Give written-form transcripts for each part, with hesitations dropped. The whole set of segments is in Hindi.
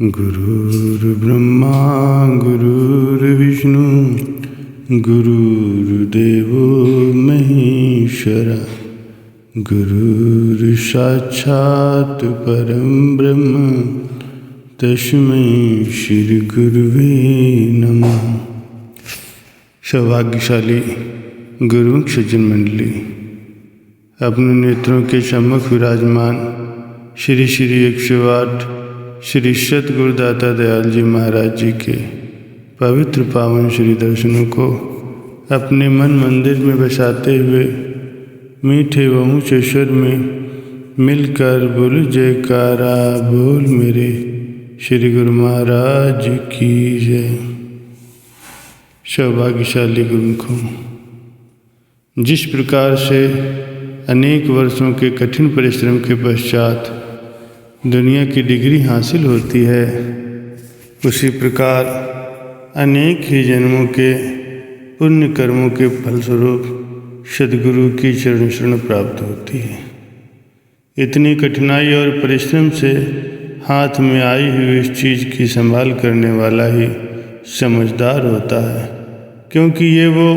गुरुर्ब्रह्मा गुरुर्विष्णु गुरुर्देवो महेश्वरा गुरुर्साक्षात् परं ब्रह्म तस्मै श्री गुरुवे नमः। सौभाग्यशाली गुरुमुख सज्जन मंडली, अपने नेत्रों के सम्मुख विराजमान श्री 108 श्री सतगुरुदाता दयाल जी महाराज जी के पवित्र पावन श्री दर्शनों को अपने मन मंदिर में बसाते हुए मीठे व ऊंचे स्वर में मिलकर बोल जयकारा बोल मेरे श्री गुरु महाराज की जय। सौभाग्यशाली गुरुमुखों, जिस प्रकार से अनेक वर्षों के कठिन परिश्रम के पश्चात दुनिया की डिग्री हासिल होती है, उसी प्रकार अनेक ही जन्मों के पुण्य कर्मों के फलस्वरूप सद्गुरु की चरण शरण प्राप्त होती है। इतनी कठिनाई और परिश्रम से हाथ में आई हुई इस चीज़ की संभाल करने वाला ही समझदार होता है, क्योंकि ये वो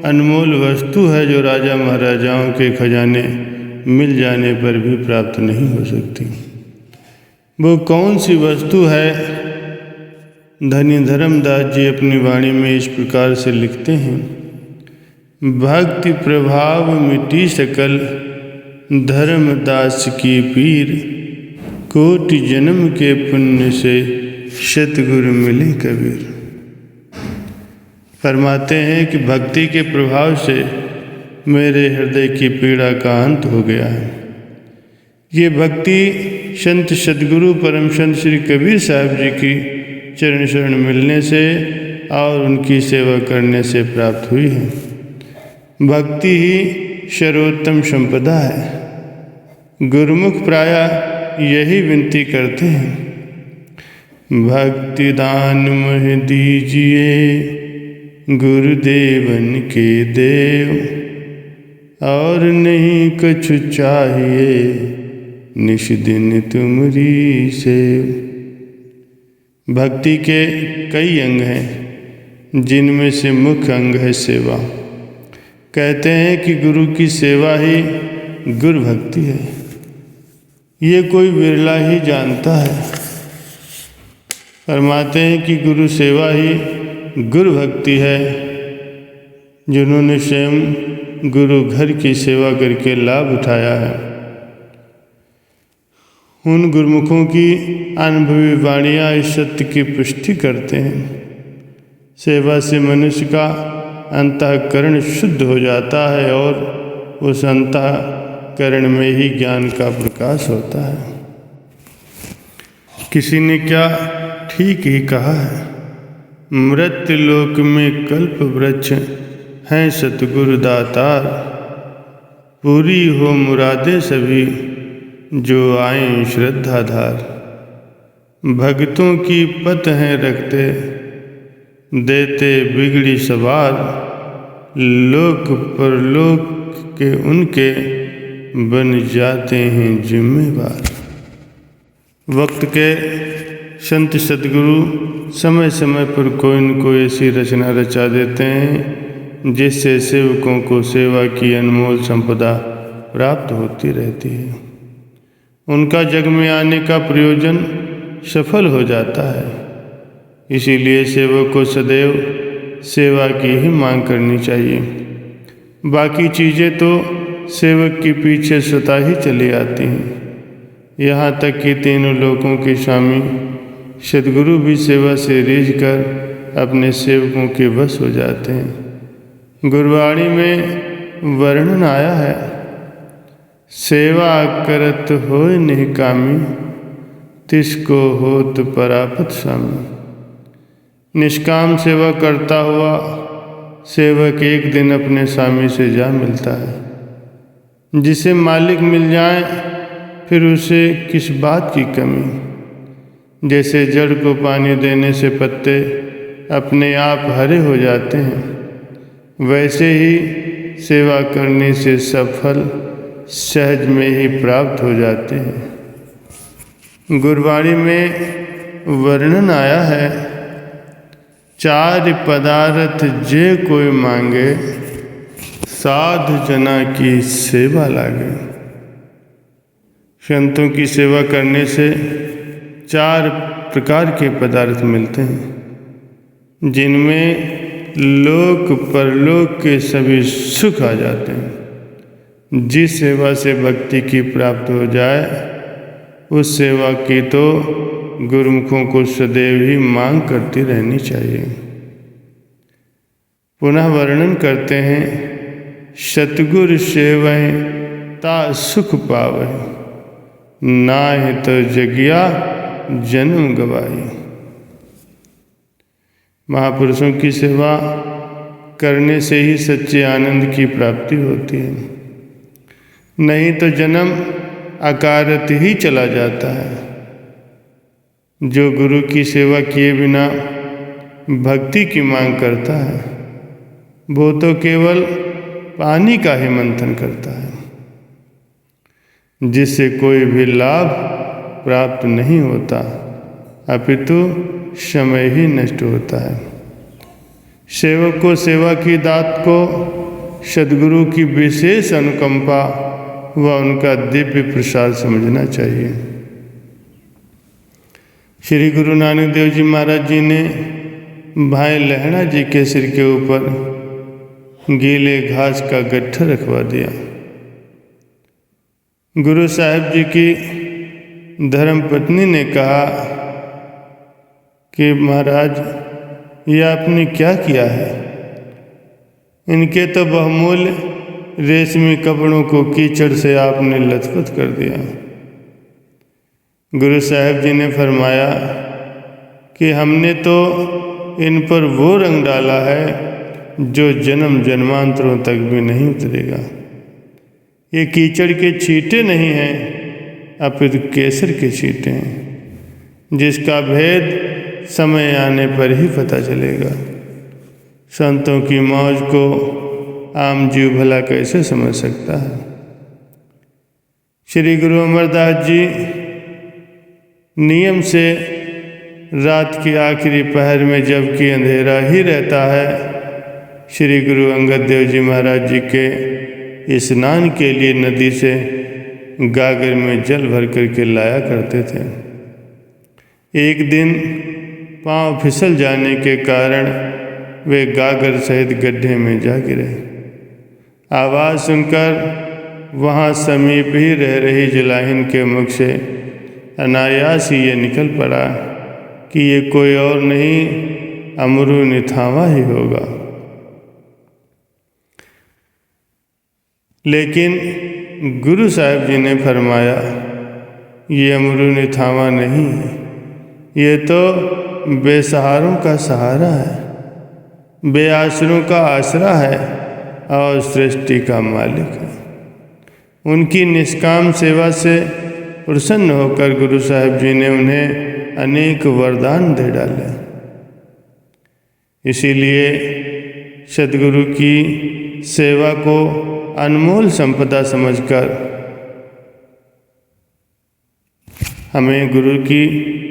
अनमोल वस्तु है जो राजा महाराजाओं के खजाने मिल जाने पर भी प्राप्त नहीं हो सकती। वो कौन सी वस्तु है? धनी धर्मदास जी अपनी वाणी में इस प्रकार से लिखते हैं, भक्ति प्रभाव मिटी सकल धर्मदास की पीर, कोटि जन्म के पुण्य से सतगुरु मिले कबीर। फरमाते हैं कि भक्ति के प्रभाव से मेरे हृदय की पीड़ा का अंत हो गया है। ये भक्ति संत सद्गुरु परम संत श्री कबीर साहब जी की चरण शरण मिलने से और उनकी सेवा करने से प्राप्त हुई है। भक्ति ही सर्वोत्तम संपदा है। गुरुमुख प्रायः यही विनती करते हैं, भक्ति दान मह दीजिए गुरुदेवन के देव, और नहीं कुछ चाहिए निश दिन तुमरी सेव। भक्ति के कई अंग हैं, जिनमें से मुख्य अंग है सेवा। कहते हैं कि गुरु की सेवा ही गुरु भक्ति है। ये कोई विरला ही जानता है। फरमाते हैं कि गुरु सेवा ही गुरु भक्ति है। जिन्होंने स्वयं गुरु घर की सेवा करके लाभ उठाया है, उन गुरुमुखों की अनुभवी वाणियाँ इस सत्य की पुष्टि करते हैं। सेवा से मनुष्य का अंतःकरण शुद्ध हो जाता है और उस अंतःकरण में ही ज्ञान का प्रकाश होता है। किसी ने क्या ठीक ही कहा है, मृत्यु लोक में कल्प वृक्ष हैं सतगुरु दातार, पूरी हो मुरादें सभी जो आए श्रद्धाधार। भक्तों की पथ हैं रखते देते बिगड़ी सवार, लोक परलोक के उनके बन जाते हैं जिम्मेवार। वक्त के संत सद्गुरु समय समय पर कोई न कोई ऐसी रचना रचा देते हैं जिससे सेवकों को सेवा की अनमोल संपदा प्राप्त होती रहती है। उनका जग में आने का प्रयोजन सफल हो जाता है। इसीलिए सेवक को सदैव सेवा की ही मांग करनी चाहिए। बाकी चीज़ें तो सेवक के पीछे स्वतः ही चली आती हैं। यहाँ तक कि तीनों लोकों के स्वामी सद्गुरु भी सेवा से रीझ कर अपने सेवकों के वश हो जाते हैं। गुरबाणी में वर्णन आया है, सेवा करत होय निष्कामी, तिसको होत परापत स्वामी। निष्काम सेवा करता हुआ सेवक एक दिन अपने स्वामी से जा मिलता है। जिसे मालिक मिल जाए फिर उसे किस बात की कमी। जैसे जड़ को पानी देने से पत्ते अपने आप हरे हो जाते हैं, वैसे ही सेवा करने से सफल सहज में ही प्राप्त हो जाते हैं। गुरबाणी में वर्णन आया है, चार पदार्थ जे कोई मांगे, साधु जना की सेवा लागे। संतों की सेवा करने से चार प्रकार के पदार्थ मिलते हैं, जिनमें लोक परलोक के सभी सुख आ जाते हैं। जिस सेवा से भक्ति की प्राप्त हो जाए, उस सेवा की तो गुरुमुखों को सदैव ही मांग करती रहनी चाहिए। पुनः वर्णन करते हैं, सतगुरु सेवै ता सुख पावै, नाहि तो जगिया जन्म गवाई। महापुरुषों की सेवा करने से ही सच्चे आनंद की प्राप्ति होती है, नहीं तो जन्म अकारत ही चला जाता है। जो गुरु की सेवा किए बिना भक्ति की मांग करता है, वो तो केवल पानी का ही मंथन करता है, जिससे कोई भी लाभ प्राप्त नहीं होता, अपितु समय ही नष्ट होता है। सेवक को सेवा की दात को सद्गुरु की विशेष अनुकंपा व उनका दिव्य प्रसाद समझना चाहिए। श्री गुरु नानक देव जी महाराज जी ने भाई लहणा जी के सिर के ऊपर गीले घास का गट्ठा रखवा दिया। गुरु साहिब जी की धर्मपत्नी ने कहा कि महाराज, यह आपने क्या किया है? इनके तो बहुमूल्य रेशमी कपड़ों को कीचड़ से आपने लथपथ कर दिया। गुरु साहिब जी ने फरमाया कि हमने तो इन पर वो रंग डाला है जो जन्म जन्मांतरों तक भी नहीं उतरेगा। ये कीचड़ के छींटे नहीं हैं, अपितु केसर के छींटे हैं, जिसका भेद समय आने पर ही पता चलेगा। संतों की मौज को आम जीव भला कैसे समझ सकता है? श्री गुरु अमरदास जी नियम से रात की आखिरी पहर में, जबकि अंधेरा ही रहता है, श्री गुरु अंगद देव जी महाराज जी के स्नान के लिए नदी से गागर में जल भर करके लाया करते थे। एक दिन पांव फिसल जाने के कारण वे गागर सहित गड्ढे में जा गिरे। आवाज़ सुनकर वहाँ समीप ही रह रही जुलाहिन के मुख से अनायास ही ये निकल पड़ा कि ये कोई और नहीं, अमरू निथावा ही होगा। लेकिन गुरु साहिब जी ने फरमाया, ये अमरू निथावा नहीं है, ये तो बेसहारों का सहारा है, बेआसरों का आसरा है और सृष्टि का मालिक है। उनकी निष्काम सेवा से प्रसन्न होकर गुरु साहिब जी ने उन्हें अनेक वरदान दे डाले। इसीलिए सद्गुरु की सेवा को अनमोल संपदा समझकर हमें गुरु की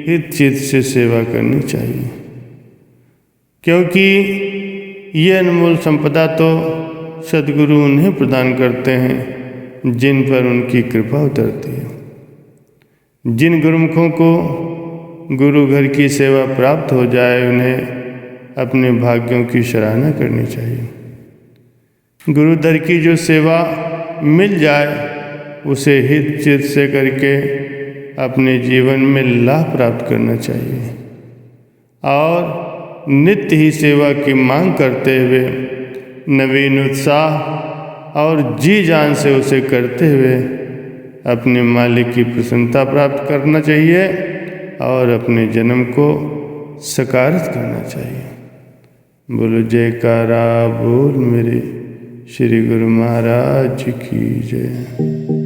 हित चित से सेवा करनी चाहिए, क्योंकि ये अनमोल संपदा तो सद्गुरु उन्हें प्रदान करते हैं जिन पर उनकी कृपा उतरती है। जिन गुरुमुखों को गुरु घर की सेवा प्राप्त हो जाए, उन्हें अपने भाग्यों की सराहना करनी चाहिए। गुरु दर की जो सेवा मिल जाए, उसे हित चित से करके अपने जीवन में लाभ प्राप्त करना चाहिए और नित्य ही सेवा की मांग करते हुए नवीन उत्साह और जी जान से उसे करते हुए अपने मालिक की प्रसन्नता प्राप्त करना चाहिए और अपने जन्म को सकारित करना चाहिए। बोलो जयकारा बोल मेरे श्री गुरु महाराज की जय।